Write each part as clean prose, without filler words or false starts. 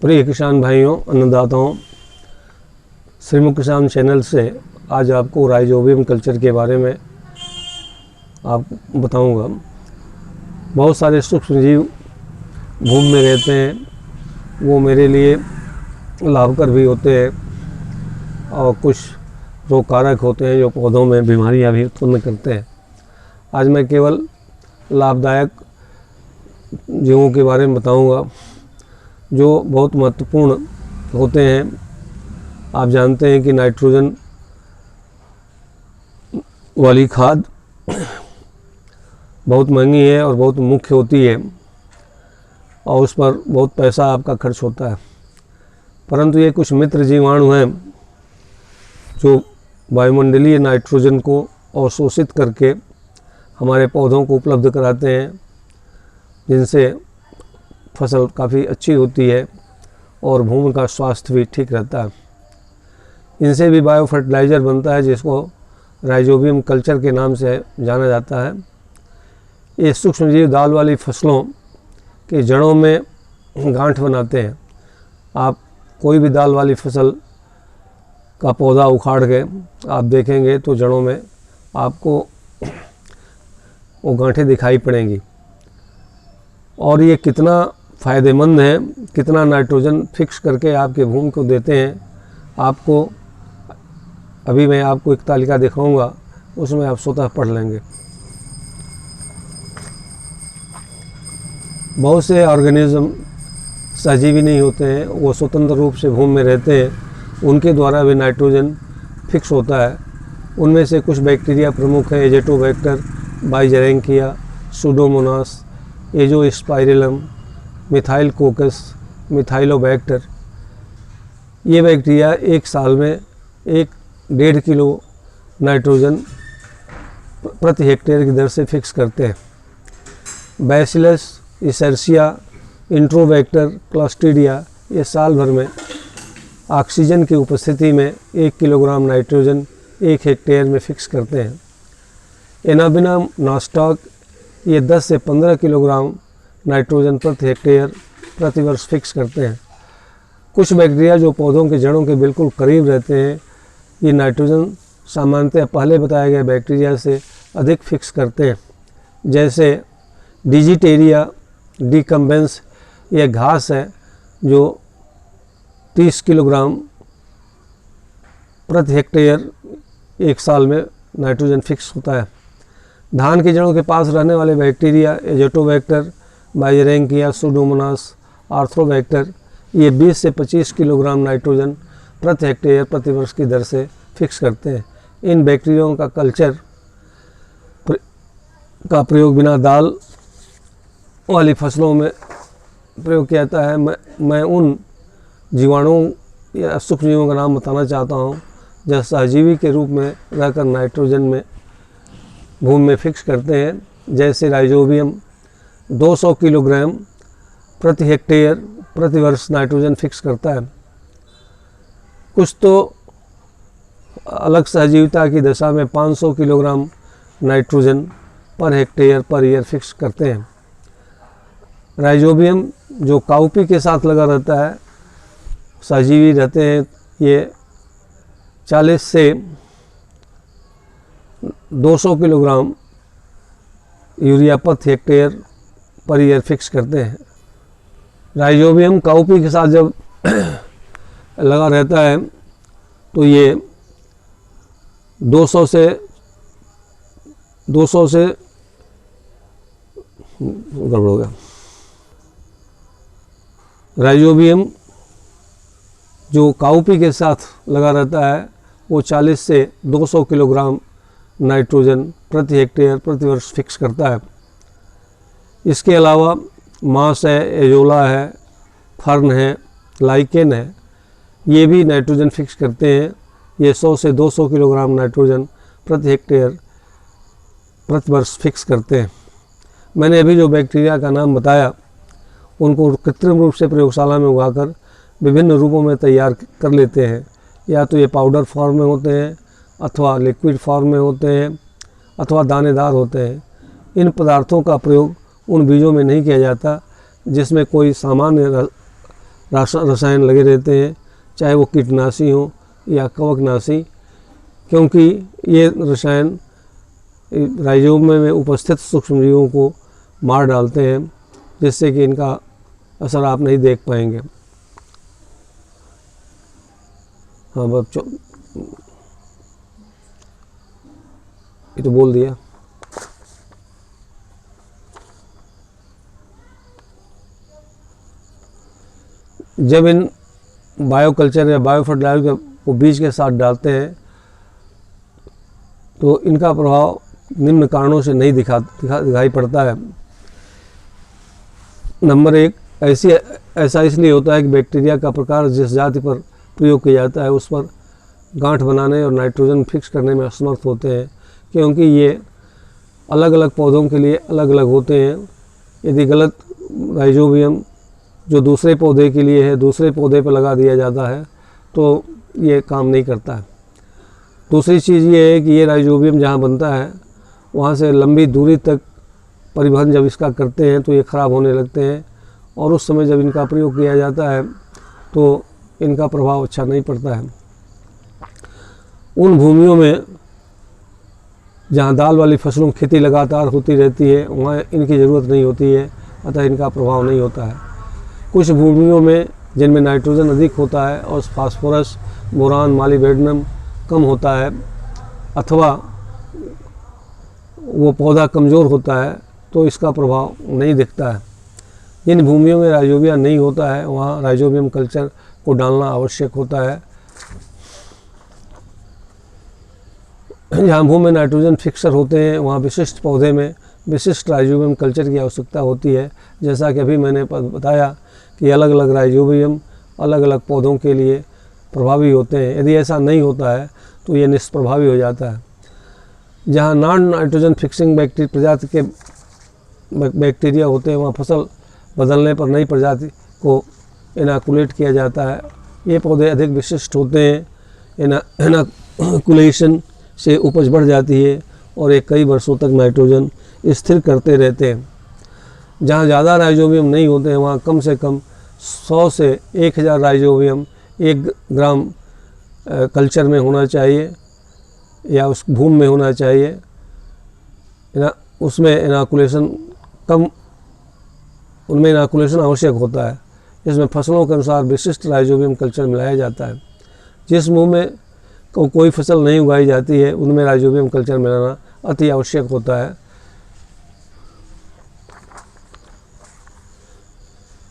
प्रिय किसान भाइयों, अन्नदाताओं, श्रीमुख किसान चैनल से आज आपको राइजोबियम कल्चर के बारे में आप बताऊंगा। बहुत सारे सूक्ष्म जीव भूमि में रहते हैं, वो मेरे लिए लाभकर भी होते हैं और कुछ रोगकारक होते हैं जो पौधों में बीमारियां भी उत्पन्न करते हैं। आज मैं केवल लाभदायक जीवों के बारे में बताऊंगा जो बहुत महत्वपूर्ण होते हैं। आप जानते हैं कि नाइट्रोजन वाली खाद बहुत महंगी है और बहुत मुख्य होती है और उस पर बहुत पैसा आपका खर्च होता है, परंतु ये कुछ मित्र जीवाणु हैं जो वायुमंडलीय नाइट्रोजन को अवशोषित करके हमारे पौधों को उपलब्ध कराते हैं, जिनसे फसल काफ़ी अच्छी होती है और भूमि का स्वास्थ्य भी ठीक रहता है। इनसे भी बायो फर्टिलाइज़र बनता है जिसको राइजोबियम कल्चर के नाम से जाना जाता है। ये सूक्ष्मजीव दाल वाली फसलों के जड़ों में गांठ बनाते हैं। आप कोई भी दाल वाली फसल का पौधा उखाड़ के आप देखेंगे तो जड़ों में आपको वो गांठें दिखाई पड़ेंगी। और ये कितना फ़ायदेमंद है, कितना नाइट्रोजन फिक्स करके आपके भूमि को देते हैं, आपको अभी मैं आपको एक तालिका दिखाऊंगा, उसमें आप स्वतः पढ़ लेंगे। बहुत से ऑर्गेनिज्म सहजीवी नहीं होते हैं, वो स्वतंत्र रूप से भूमि में रहते हैं, उनके द्वारा भी नाइट्रोजन फिक्स होता है। उनमें से कुछ बैक्टीरिया प्रमुख हैं, एजेटोबैक्टर, बाइजेरेंकिया, सूडोमोनास, एजोस्पाइरिलम, मिथाइलकोकस, मिथाइलोबैक्टर। ये बैक्टीरिया एक साल में 1-1.5 किलो नाइट्रोजन प्रति हेक्टेयर की दर से फिक्स करते हैं। बैसिलस, इसेर्सिया, इंट्रोबैक्टर, क्लस्ट्रीडिया ये साल भर में ऑक्सीजन की उपस्थिति में 1 किलोग्राम नाइट्रोजन 1 हेक्टेयर में फिक्स करते हैं। एनाबिनम नॉस्टॉक ये 10 से 15 किलोग्राम नाइट्रोजन प्रति हेक्टेयर प्रति वर्ष फिक्स करते हैं। कुछ बैक्टीरिया जो पौधों के जड़ों के बिल्कुल करीब रहते हैं, ये नाइट्रोजन सामान्यतः पहले बताए गए बैक्टीरिया से अधिक फिक्स करते हैं। जैसे डिजिटेरिया डिकम्बेंस, यह घास है जो 30 किलोग्राम प्रति हेक्टेयर एक साल में नाइट्रोजन फिक्स होता है। धान की जड़ों के पास रहने वाले बैक्टीरिया एजेटोबैक्टर, बाइजेरेंकिया, सूडोमोनास, आर्थ्रोबैक्टर ये 20 से 25 किलोग्राम नाइट्रोजन प्रति हेक्टेयर प्रति वर्ष की दर से फिक्स करते हैं। इन बैक्टीरियाओं का कल्चर का प्रयोग बिना दाल वाली फसलों में प्रयोग किया जाता है। मैं उन जीवाणुओं या सूक्ष्मजीवों का नाम बताना चाहता हूँ जो सहजीवी के रूप में रहकर नाइट्रोजन में भूमि में फिक्स करते हैं। जैसे राइजोबियम 200 किलोग्राम प्रति हेक्टेयर प्रति वर्ष नाइट्रोजन फिक्स करता है। कुछ तो अलग सहजीविता की दशा में 500 kilogram nitrogen per hectare per year fix करते हैं। राइजोबियम जो काउपी के साथ लगा रहता है, सहजीवी रहते हैं, ये 40 से 200 किलोग्राम यूरिया प्रति हेक्टेयर पर ईयर फिक्स करते हैं। राइजोबियम काउपी के साथ जब लगा रहता है तो ये 200 से गड़बड़ हो गया। राइजोबियम जो काउपी के साथ लगा रहता है वो 40 से 200 किलोग्राम नाइट्रोजन प्रति हेक्टेयर प्रति वर्ष फिक्स करता है। इसके अलावा मांस है, एजोला है, फर्न है, लाइकेन है, ये भी नाइट्रोजन फिक्स करते हैं। ये 100 से 200 किलोग्राम नाइट्रोजन प्रति हेक्टेयर प्रति वर्ष फिक्स करते हैं। मैंने अभी जो बैक्टीरिया का नाम बताया उनको कृत्रिम रूप से प्रयोगशाला में उगाकर विभिन्न रूपों में तैयार कर लेते हैं। या तो ये पाउडर फॉर्म में होते हैं, अथवा लिक्विड फॉर्म में होते हैं, अथवा दानेदार होते हैं। इन पदार्थों का प्रयोग उन बीजों में नहीं किया जाता जिसमें कोई सामान्य रसायन लगे रहते हैं, चाहे वो कीटनाशी हो या कवकनाशी, क्योंकि ये रसायन राइजोबियम में उपस्थित सूक्ष्मजीवों को मार डालते हैं, जिससे कि इनका असर आप नहीं देख पाएंगे। हाँ ये तो बोल दिया। जब इन बायोकल्चर या बायो फर्टिलाइजर को बीज के साथ डालते हैं तो इनका प्रभाव निम्न कारणों से नहीं दिखाई पड़ता है। नंबर 1, ऐसा इसलिए होता है कि बैक्टीरिया का प्रकार जिस जाति पर प्रयोग किया जाता है उस पर गांठ बनाने और नाइट्रोजन फिक्स करने में असमर्थ होते हैं, क्योंकि ये अलग अलग पौधों के लिए अलग अलग होते हैं। यदि गलत राइजोबियम जो दूसरे पौधे के लिए है दूसरे पौधे पर लगा दिया जाता है तो ये काम नहीं करता है। दूसरी चीज़ ये है कि ये राइजोबियम जहाँ बनता है वहाँ से लंबी दूरी तक परिवहन जब इसका करते हैं तो ये ख़राब होने लगते हैं, और उस समय जब इनका प्रयोग किया जाता है तो इनका प्रभाव अच्छा नहीं पड़ता है। उन भूमियों में जहाँ दाल वाली फसलों की खेती लगातार होती रहती है वहाँ इनकी ज़रूरत नहीं होती है, अतः इनका प्रभाव नहीं होता है। कुछ भूमियों में जिनमें नाइट्रोजन अधिक होता है और फास्फोरस, बोरान, मॉलिब्डेनम कम होता है, अथवा वो पौधा कमज़ोर होता है तो इसका प्रभाव नहीं दिखता है। जिन भूमियों में राइजोबिया नहीं होता है वहाँ राइजोबियम कल्चर को डालना आवश्यक होता है। जहाँ भूमि में नाइट्रोजन फिक्सर होते हैं वहाँ विशिष्ट पौधे में विशिष्ट राइजोबियम कल्चर की आवश्यकता होती है। जैसा कि अभी मैंने बताया कि अलग अलग राइजोबियम अलग अलग पौधों के लिए प्रभावी होते हैं। यदि ऐसा नहीं होता है तो ये निष्प्रभावी हो जाता है। जहाँ नॉन नाइट्रोजन फिक्सिंग प्रजाति के बैक्टीरिया होते हैं वहाँ फसल बदलने पर नई प्रजाति को इनाकुलेट किया जाता है। ये पौधे अधिक विशिष्ट होते हैं। इनाकुलेशन से उपज बढ़ जाती है और एक कई वर्षों तक नाइट्रोजन स्थिर करते रहते हैं। जहाँ ज़्यादा राइजोबियम नहीं होते हैं वहाँ कम से कम 100 से 1000 राइजोबियम 1 ग्राम कल्चर में होना चाहिए या उस भूमि में होना चाहिए। उसमें उनमें इनाकुलेशन आवश्यक होता है। इसमें फसलों के अनुसार विशिष्ट राइजोबियम कल्चर मिलाया जाता है। जिस भूमि में कोई फसल नहीं उगाई जाती है उनमें राइजोबियम कल्चर मिलाना अति आवश्यक होता है।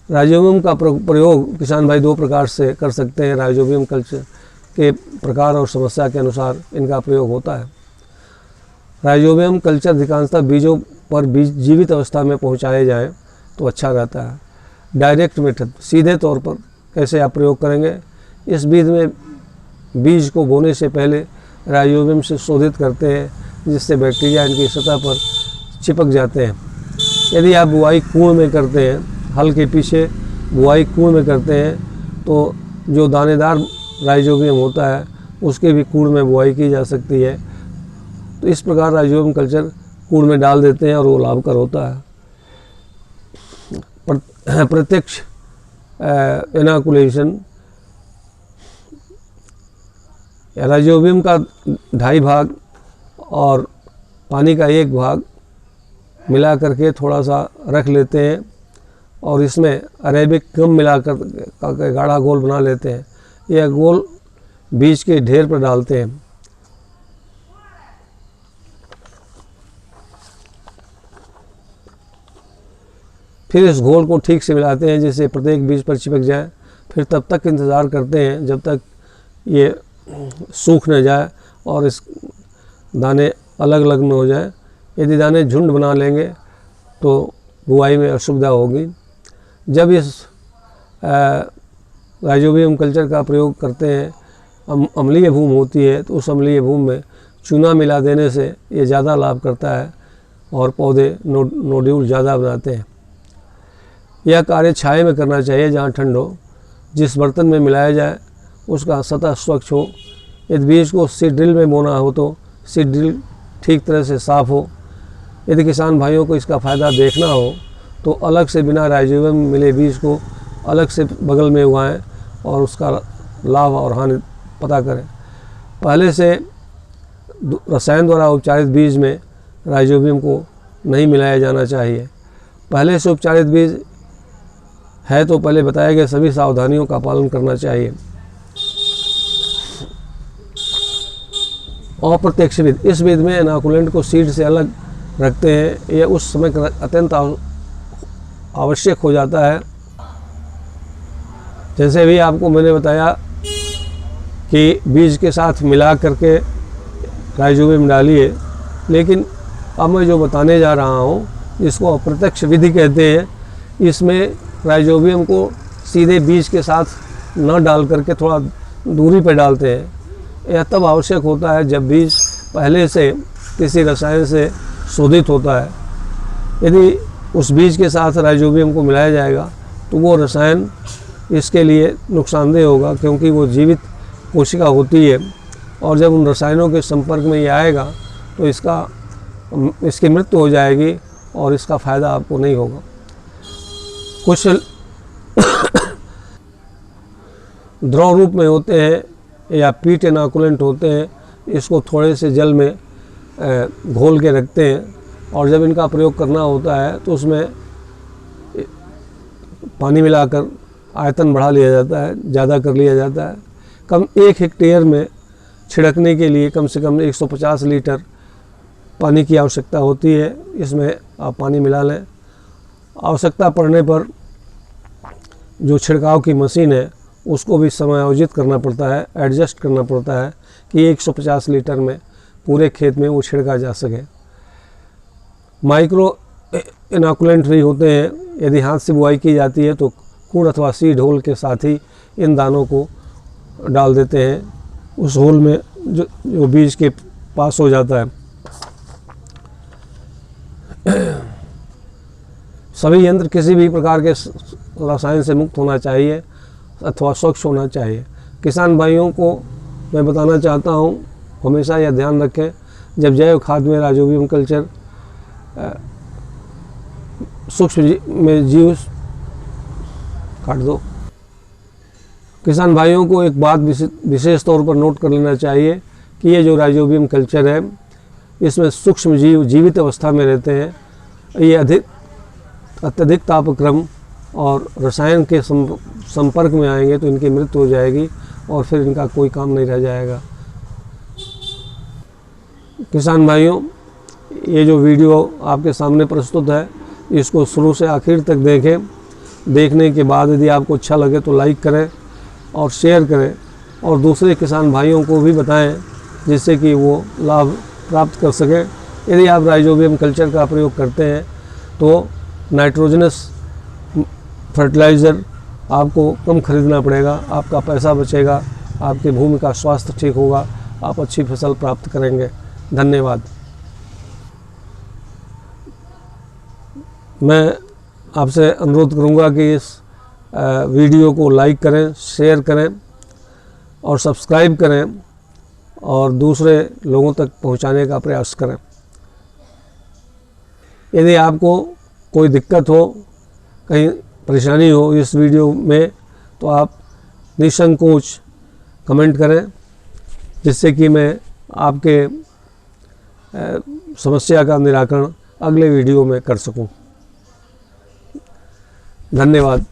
राइजोबियम का प्रयोग किसान भाई 2 प्रकार से कर सकते हैं। राइजोबियम कल्चर के प्रकार और समस्या के अनुसार इनका प्रयोग होता है। राइजोबियम कल्चर अधिकांशतः बीजों पर जीवित अवस्था में पहुंचाए जाएं तो अच्छा रहता है। डायरेक्ट मेथड, सीधे तौर पर कैसे आप प्रयोग करेंगे? इस विधि में बीज को बोने से पहले राइजोबियम से शोधित करते हैं, जिससे बैक्टीरिया इनकी सतह पर चिपक जाते हैं। यदि आप बुआई कुएं में करते हैं, हल के पीछे बुआई कुएं में करते हैं तो जो दानेदार राइजोबियम होता है उसके भी कूड़ में बुआई की जा सकती है। तो इस प्रकार राइजोबियम कल्चर कूड़ में डाल देते हैं और वो लाभकर होता है। प्रत्यक्ष इनाकुलेशन, राइजोबियम का 2.5 भाग और पानी का 1 भाग मिला करके थोड़ा सा रख लेते हैं और इसमें अरेबिक गम मिलाकर गाढ़ा घोल बना लेते हैं। यह घोल बीज के ढेर पर डालते हैं। फिर इस घोल को ठीक से मिलाते हैं जिससे प्रत्येक बीज पर चिपक जाए। फिर तब तक इंतज़ार करते हैं जब तक ये सूख न जाए और इस दाने अलग अलग न हो जाए। यदि दाने झुंड बना लेंगे तो बुआई में असुविधा होगी। जब इस राइजोबियम कल्चर का प्रयोग करते हैं, अम्लीय भूमि होती है तो उस अम्लीय भूमि में चूना मिला देने से ये ज़्यादा लाभ करता है और पौधे नोड्यूल ज़्यादा बनाते हैं। यह कार्य छाए में करना चाहिए जहाँ ठंड हो। जिस बर्तन में मिलाया जाए उसका सतह स्वच्छ हो। यदि बीज को सीड ड्रिल में बोना हो तो सीड ड्रिल ठीक तरह से साफ़ हो। यदि किसान भाइयों को इसका फ़ायदा देखना हो तो अलग से बिना राइजोबियम मिले बीज को अलग से बगल में उगाएं और उसका लाभ और हानि पता करें। पहले से रसायन द्वारा उपचारित बीज में राइजोबियम को नहीं मिलाया जाना चाहिए। पहले से उपचारित बीज है तो पहले बताए गए सभी सावधानियों का पालन करना चाहिए। अप्रत्यक्ष विध, इस विध में इनोकुलेंट को सीड से अलग रखते हैं। यह उस समय अत्यंत आवश्यक हो जाता है। जैसे भी आपको मैंने बताया कि बीज के साथ मिला करके राइजोबियम डालिए, लेकिन अब मैं जो बताने जा रहा हूँ जिसको अप्रत्यक्ष विधि कहते हैं, इसमें राइजोबियम को सीधे बीज के साथ न डाल करके थोड़ा दूरी पर डालते हैं। यह तब आवश्यक होता है जब बीज पहले से किसी रसायन से शोधित होता है। यदि उस बीज के साथ राइजोबियम को मिलाया जाएगा तो वो रसायन इसके लिए नुकसानदेह होगा, क्योंकि वो जीवित कोशिका होती है और जब उन रसायनों के संपर्क में ये आएगा तो इसकी मृत्यु हो जाएगी और इसका फ़ायदा आपको नहीं होगा। कुछ द्रव रूप में होते हैं या पीट इनोकुलेंट होते हैं, इसको थोड़े से जल में घोल के रखते हैं और जब इनका प्रयोग करना होता है तो उसमें पानी मिलाकर आयतन बढ़ा लिया जाता है, ज़्यादा कर लिया जाता है। 1 हेक्टेयर में छिड़कने के लिए कम से कम 150 लीटर पानी की आवश्यकता होती है। इसमें आप पानी मिला लें। आवश्यकता पड़ने पर जो छिड़काव की मशीन है उसको भी समायोजित करना पड़ता है, एडजस्ट करना पड़ता है कि 150 लीटर में पूरे खेत में वो छिड़का जा सके। माइक्रो इनोकुलेंट भी होते हैं। यदि हाथ से बुआई की जाती है तो कूड़ अथवा सीड होल के साथ ही इन दानों को डाल देते हैं उस होल में जो बीज के पास हो जाता है। सभी यंत्र किसी भी प्रकार के रसायन से मुक्त होना चाहिए अथवा स्वच्छ होना चाहिए। किसान भाइयों को मैं बताना चाहता हूँ, हमेशा यह ध्यान रखें जब जैव खाद में राइजोबियम कल्चर सूक्ष्म जीव काट दो। किसान भाइयों को एक बात विशेष तौर पर नोट कर लेना चाहिए कि ये जो राइजोबियम कल्चर है इसमें सूक्ष्म जीव जीवित अवस्था में रहते हैं। ये अत्यधिक तापक्रम और रसायन के संपर्क में आएंगे तो इनकी मृत्यु हो जाएगी और फिर इनका कोई काम नहीं रह जाएगा। किसान भाइयों, ये जो वीडियो आपके सामने प्रस्तुत है इसको शुरू से आखिर तक देखें। देखने के बाद यदि आपको अच्छा लगे तो लाइक करें और शेयर करें और दूसरे किसान भाइयों को भी बताएं जिससे कि वो लाभ प्राप्त कर सकें। यदि आप राइजोबियम कल्चर का प्रयोग करते हैं तो नाइट्रोजनस फर्टिलाइज़र आपको कम खरीदना पड़ेगा, आपका पैसा बचेगा, आपकी भूमि का स्वास्थ्य ठीक होगा, आप अच्छी फसल प्राप्त करेंगे। धन्यवाद। मैं आपसे अनुरोध करूंगा कि इस वीडियो को लाइक करें, शेयर करें और सब्सक्राइब करें और दूसरे लोगों तक पहुंचाने का प्रयास करें। यदि आपको कोई दिक्कत हो, कहीं परेशानी हो इस वीडियो में तो आप निसंकोच कमेंट करें जिससे कि मैं आपके समस्या का निराकरण अगले वीडियो में कर सकूं। धन्यवाद।